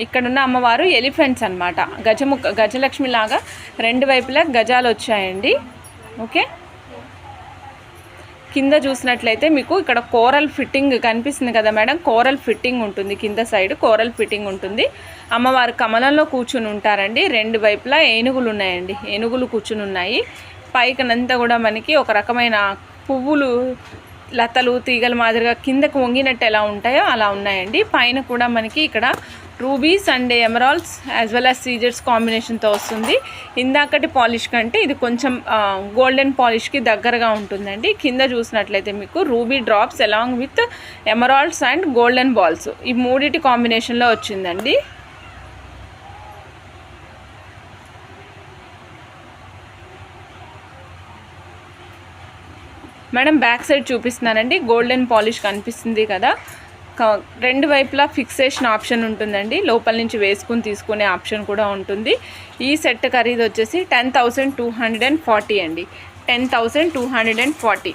ఇక్కడున్న అమ్మవారు ఎలిఫెంట్స్ అనమాట. గజలక్ష్మి లాగా రెండు వైపులా గజాలు వచ్చాయండి. ఓకే, కింద చూసినట్లయితే మీకు ఇక్కడ కోరల్ ఫిట్టింగ్ కనిపిస్తుంది కదా మేడం, కోరల్ ఫిట్టింగ్ ఉంటుంది కింద సైడ్, కోరల్ ఫిట్టింగ్ ఉంటుంది. అమ్మవారు కమలంలో కూర్చుని ఉంటారండి. రెండు వైపులా ఏనుగులు ఉన్నాయండి, ఏనుగులు కూర్చుని ఉన్నాయి. పైకనంతా కూడా మనకి ఒక రకమైన పువ్వులు, లతలు, తీగల మాదిరిగా కిందకు వంగినట్టు ఎలా ఉంటాయో అలా ఉన్నాయండి. పైన కూడా మనకి ఇక్కడ rubies and emeralds as well as scissors కాంబినేషన్తో వస్తుంది. ఇందాకటి పాలిష్ కంటే ఇది కొంచెం గోల్డెన్ పాలిష్కి దగ్గరగా ఉంటుందండి. కింద చూసినట్లయితే మీకు ruby drops along with emeralds and golden balls ఈ మూడిటి కాంబినేషన్లో వచ్చిందండి. మేడం బ్యాక్ సైడ్ చూపిస్తున్నానండి. గోల్డెన్ పాలిష్ కనిపిస్తుంది కదా, రెండు వైపులా ఫిక్సేషన్ ఆప్షన్ ఉంటుందండి. లోపల నుంచి వేసుకుని తీసుకునే ఆప్షన్ కూడా ఉంటుంది. ఈ సెట్ ఖరీదు వచ్చేసి 10,240 అండి, 10,240.